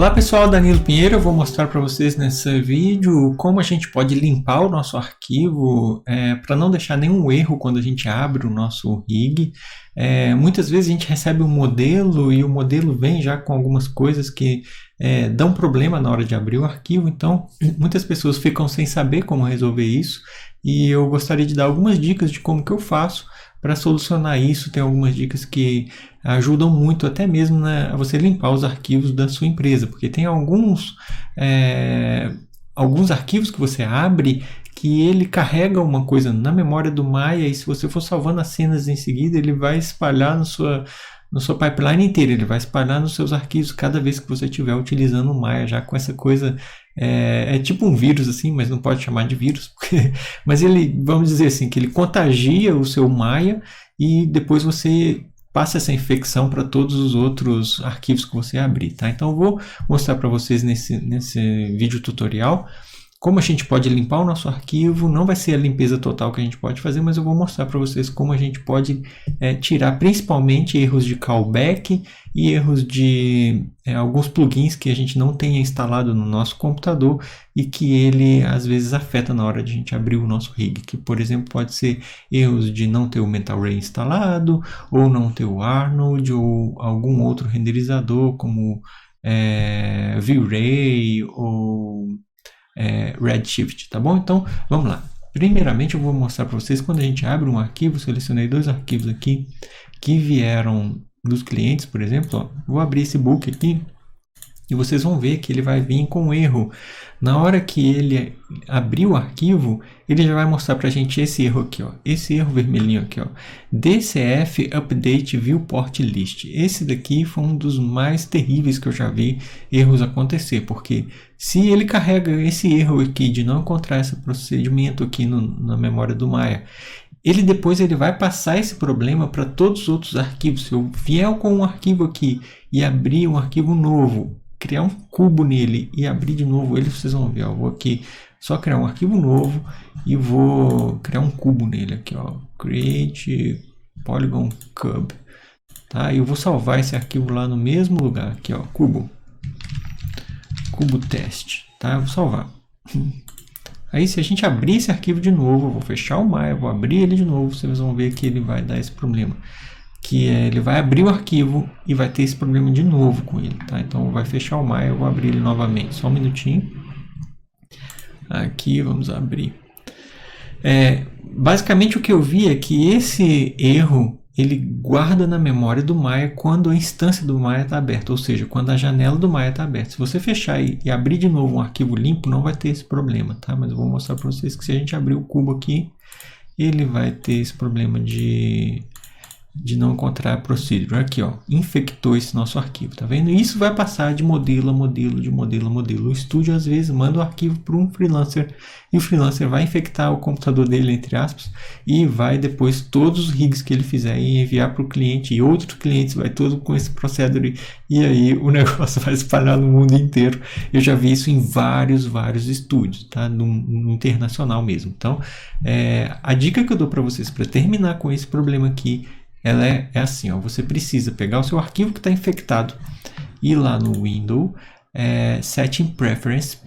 Olá pessoal, Danilo Pinheiro, eu vou mostrar para vocês nesse vídeo como a gente pode limpar o nosso arquivo para não deixar nenhum erro quando a gente abre o nosso rig. Muitas vezes a gente recebe um modelo e o modelo vem já com algumas coisas que dão problema na hora de abrir o arquivo, então muitas pessoas ficam sem saber como resolver isso e eu gostaria de dar algumas dicas de como que eu faço para solucionar isso. Tem algumas dicas que ajudam muito até mesmo a você limpar os arquivos da sua empresa, porque tem alguns arquivos que você abre que ele carrega uma coisa na memória do Maya e se você for salvando as cenas em seguida, ele vai espalhar na sua pipeline inteira, ele vai espalhar nos seus arquivos cada vez que você estiver utilizando o Maya, já com essa coisa, é tipo um vírus assim, mas não pode chamar de vírus, mas ele, vamos dizer assim, que ele contagia o seu Maya e depois você passa essa infecção para todos os outros arquivos que você abrir, tá? Então eu vou mostrar para vocês nesse vídeo tutorial como a gente pode limpar o nosso arquivo. Não vai ser a limpeza total que a gente pode fazer, mas eu vou mostrar para vocês como a gente pode tirar principalmente erros de callback e erros de alguns plugins que a gente não tenha instalado no nosso computador e que ele às vezes afeta na hora de a gente abrir o nosso rig, que por exemplo pode ser erros de não ter o MentalRay instalado, ou não ter o Arnold, ou algum outro renderizador como V-Ray ou Redshift, tá bom? Então vamos lá. Primeiramente eu vou mostrar para vocês quando a gente abre um arquivo. Selecionei dois arquivos aqui que vieram dos clientes, por exemplo, ó. Vou abrir esse book aqui e vocês vão ver que ele vai vir com um erro. Na hora que ele abrir o arquivo, ele já vai mostrar para a gente esse erro aqui, ó. Esse erro vermelhinho aqui, ó. DCF Update Viewport List. Esse daqui foi um dos mais terríveis que eu já vi erros acontecer, porque se ele carrega esse erro aqui de não encontrar esse procedimento aqui na memória do Maya, ele depois vai passar esse problema para todos os outros arquivos. Se eu vier com um arquivo aqui e abrir um arquivo novo, criar um cubo nele e abrir de novo ele, vocês vão ver, ó, eu vou aqui só criar um arquivo novo e vou criar um cubo nele aqui, ó, create polygon cube, tá? E eu vou salvar esse arquivo lá no mesmo lugar aqui, ó, cubo teste, tá? Eu vou salvar. Aí se a gente abrir esse arquivo de novo, eu vou fechar o Maya, vou abrir ele de novo, vocês vão ver que ele vai dar esse problema, que ele vai abrir o arquivo e vai ter esse problema de novo com ele, tá? Então vai fechar o Maya, eu vou abrir ele novamente, só um minutinho. Aqui vamos abrir. Basicamente o que eu vi é que esse erro ele guarda na memória do Maya quando a instância do Maya está aberta, ou seja, quando a janela do Maya está aberta. Se você fechar e abrir de novo um arquivo limpo, não vai ter esse problema, tá? Mas eu vou mostrar para vocês que se a gente abrir o cubo aqui, ele vai ter esse problema de não encontrar procedure. Aqui, ó, infectou esse nosso arquivo, tá vendo? Isso vai passar de modelo a modelo, de modelo a modelo. O estúdio às vezes manda o arquivo para um freelancer e o freelancer vai infectar o computador dele, entre aspas, e vai depois todos os rigs que ele fizer e enviar para o cliente, e outros clientes vai todo com esse procedure, e aí o negócio vai espalhar no mundo inteiro. Eu já vi isso em vários estúdios, tá? No internacional mesmo. Então a dica que eu dou para vocês para terminar com esse problema aqui, ela é assim, ó, você precisa pegar o seu arquivo que está infectado, ir lá no Window, Setting Preference.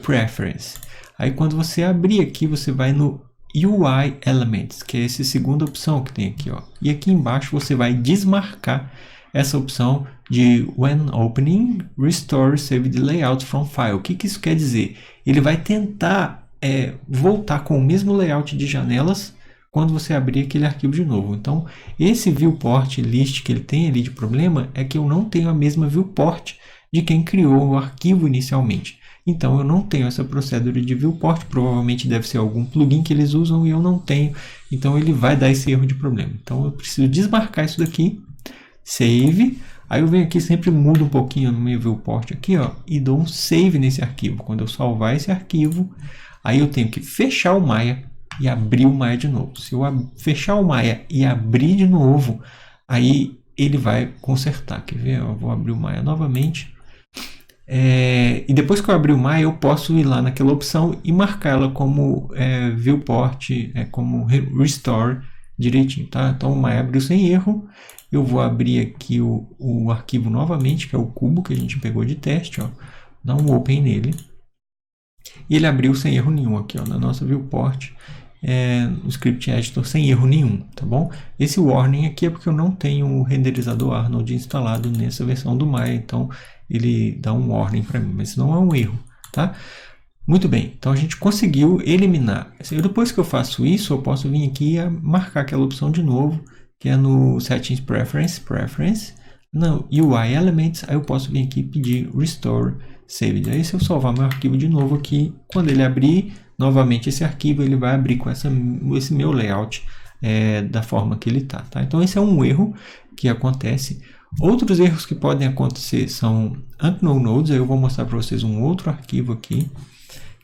Aí quando você abrir aqui, você vai no UI Elements, que é essa segunda opção que tem aqui, ó. E aqui embaixo você vai desmarcar essa opção de When Opening, Restore Saved Layout from File. O que isso quer dizer? Ele vai tentar voltar com o mesmo layout de janelas quando você abrir aquele arquivo de novo. Então, esse viewport list que ele tem ali de problema é que eu não tenho a mesma viewport de quem criou o arquivo inicialmente. Então, eu não tenho essa procedure de viewport, provavelmente deve ser algum plugin que eles usam e eu não tenho. Então, ele vai dar esse erro de problema. Então, eu preciso desmarcar isso daqui, save. Aí eu venho aqui, sempre mudo um pouquinho no meu viewport aqui, ó, e dou um save nesse arquivo. Quando eu salvar esse arquivo, aí eu tenho que fechar o Maya e abrir o Maya de novo. Se eu fechar o Maya e abrir de novo, aí ele vai consertar. Quer ver? Eu vou abrir o Maya novamente. E depois que eu abrir o Maya, eu posso ir lá naquela opção e marcar ela como viewport, como restore direitinho, tá? Então o Maya abriu sem erro. Eu vou abrir aqui o arquivo novamente, que é o cubo que a gente pegou de teste, ó. dá um open nele. E ele abriu sem erro nenhum aqui, ó, na nossa viewport, no script editor sem erro nenhum, tá bom? Esse warning aqui é porque eu não tenho o renderizador Arnold instalado nessa versão do Maya, então ele dá um warning para mim, mas não é um erro, tá? Muito bem, então a gente conseguiu eliminar. Depois que eu faço isso, eu posso vir aqui e marcar aquela opção de novo, que é no Settings Preference, no UI Elements, aí eu posso vir aqui e pedir Restore Saved. Aí se eu salvar meu arquivo de novo aqui, quando ele abrir novamente esse arquivo, ele vai abrir com esse meu layout da forma que ele está. Tá? Então esse é um erro que acontece. Outros erros que podem acontecer são Unknown Nodes. Aí eu vou mostrar para vocês um outro arquivo aqui,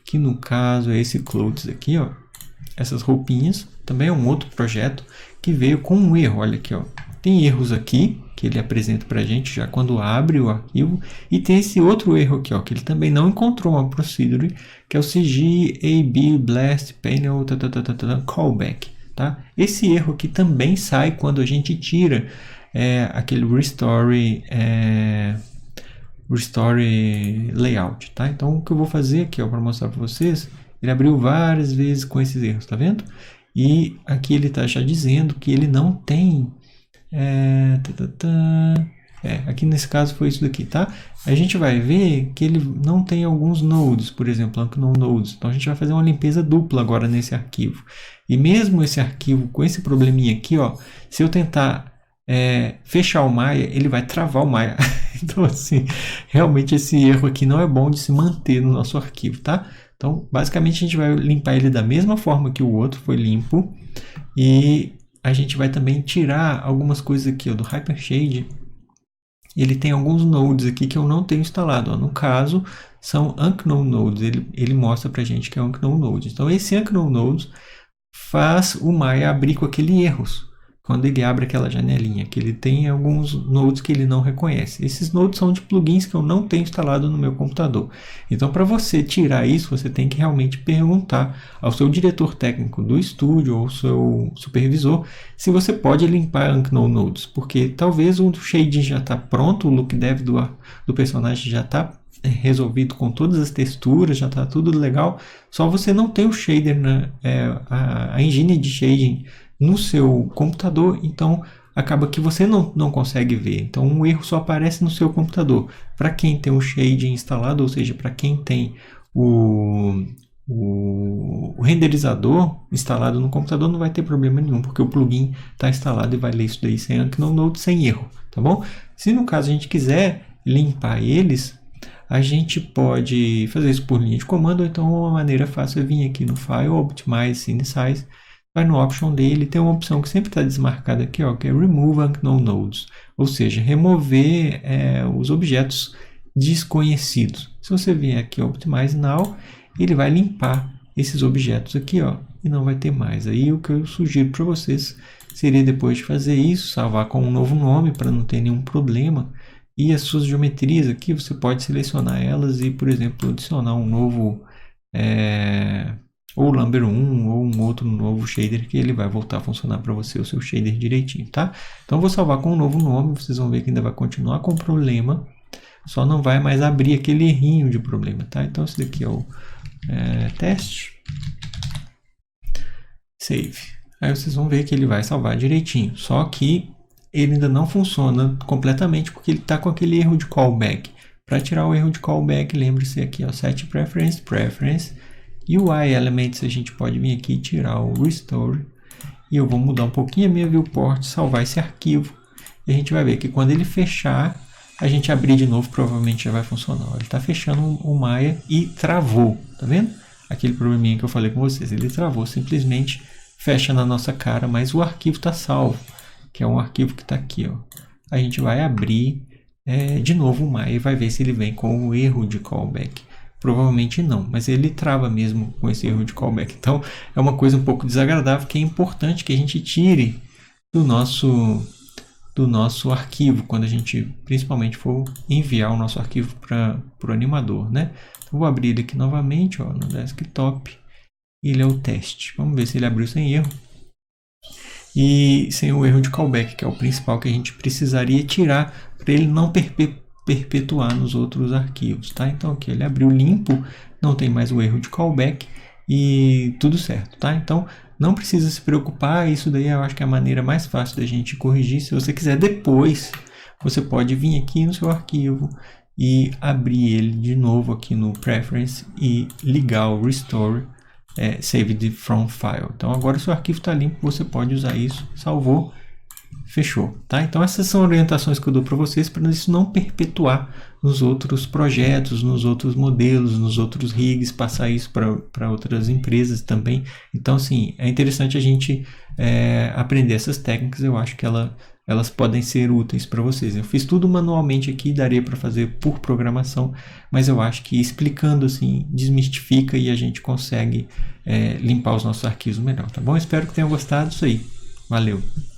que no caso é esse Clothes aqui, ó. Essas roupinhas, também é um outro projeto que veio com um erro. Olha aqui, ó. Tem erros aqui que ele apresenta para a gente já quando abre o arquivo, e tem esse outro erro aqui, ó, que ele também não encontrou uma procedure, que é o CG AB Blast Panel Callback, tá? Esse erro aqui também sai quando a gente tira aquele Restore Layout, tá? Então o que eu vou fazer aqui, ó, para mostrar para vocês, ele abriu várias vezes com esses erros, tá vendo? E aqui ele está já dizendo que ele não tem aqui nesse caso foi isso daqui, tá? A gente vai ver que ele não tem alguns nodes, por exemplo, unknown nodes. Então a gente vai fazer uma limpeza dupla agora nesse arquivo. E mesmo esse arquivo com esse probleminha aqui, ó, se eu tentar fechar o Maya, ele vai travar o Maya. Então assim, realmente esse erro aqui não é bom de se manter no nosso arquivo, tá? Então basicamente a gente vai limpar ele da mesma forma que o outro foi limpo, e a gente vai também tirar algumas coisas aqui, ó, do Hypershade. Ele tem alguns nodes aqui que eu não tenho instalado, ó. No caso, são Unknown Nodes. Ele mostra pra gente que é Unknown Nodes. Então, esse Unknown Nodes faz o Maya abrir com aquele erros. Quando ele abre aquela janelinha, que ele tem alguns nodes que ele não reconhece. Esses nodes são de plugins que eu não tenho instalado no meu computador. Então, para você tirar isso, você tem que realmente perguntar ao seu diretor técnico do estúdio ou seu supervisor se você pode limpar Unknown Nodes, porque talvez o shading já está pronto, o look dev do personagem já está resolvido com todas as texturas, já está tudo legal, só você não tem o shader, a engine de shading no seu computador, então acaba que você não consegue ver. Então um erro só aparece no seu computador. Para quem tem o shading instalado, ou seja, para quem tem o renderizador instalado no computador, não vai ter problema nenhum, porque o plugin está instalado e vai ler isso daí sem Unknown Node, sem erro, tá bom? Se no caso a gente quiser limpar eles, a gente pode fazer isso por linha de comando, ou então uma maneira fácil é vir aqui no File, Optimize Scene Size, vai no Option dele, tem uma opção que sempre está desmarcada aqui, ó, que é Remove Unknown Nodes, ou seja, remover os objetos desconhecidos. Se você vier aqui Optimize Now, ele vai limpar esses objetos aqui, ó, e não vai ter mais. Aí o que eu sugiro para vocês seria, depois de fazer isso, salvar com um novo nome para não ter nenhum problema. E as suas geometrias aqui, você pode selecionar elas e, por exemplo, adicionar um novo ou Lumber 1 ou um outro novo shader, que ele vai voltar a funcionar para você o seu shader direitinho, tá? Então eu vou salvar com um novo nome, vocês vão ver que ainda vai continuar com problema, só não vai mais abrir aquele errinho de problema, tá? Então esse daqui é o teste, save. Aí vocês vão ver que ele vai salvar direitinho, só que ele ainda não funciona completamente porque ele está com aquele erro de callback. Para tirar o erro de callback, lembre-se aqui, ó, Set Preference, UI Elements, a gente pode vir aqui e tirar o Restore, e eu vou mudar um pouquinho a minha viewport, salvar esse arquivo, e a gente vai ver que quando ele fechar, a gente abrir de novo, provavelmente já vai funcionar. Ele está fechando o Maya e travou, tá vendo? Aquele probleminha que eu falei com vocês, ele travou, simplesmente fecha na nossa cara, mas o arquivo está salvo, que é um arquivo que está aqui, ó. A gente vai abrir de novo o Maya e vai ver se ele vem com o erro de callback. Provavelmente não, mas ele trava mesmo com esse erro de callback. Então é uma coisa um pouco desagradável, que é importante que a gente tire do nosso arquivo, quando a gente principalmente for enviar o nosso arquivo para o animador, né? Então, vou abrir ele aqui novamente, ó, no desktop. Ele é o teste. Vamos ver se ele abriu sem erro. E sem o erro de callback, que é o principal que a gente precisaria tirar para ele não perpetuar nos outros arquivos, tá? Então aqui ele abriu limpo, não tem mais o erro de callback e tudo certo, tá? Então não precisa se preocupar, isso daí eu acho que é a maneira mais fácil da gente corrigir. Se você quiser depois, você pode vir aqui no seu arquivo e abrir ele de novo aqui no Preference e ligar o Restore Saved from File. Então agora o seu arquivo está limpo, você pode usar isso, salvou, fechou, tá? Então essas são orientações que eu dou para vocês para isso não perpetuar nos outros projetos, nos outros modelos, nos outros rigs, passar isso para outras empresas também. Então, assim, é interessante a gente aprender essas técnicas. Eu acho que elas podem ser úteis para vocês. Eu fiz tudo manualmente aqui, daria para fazer por programação, mas eu acho que explicando assim, desmistifica e a gente consegue limpar os nossos arquivos melhor, tá bom? Espero que tenham gostado disso aí. Valeu!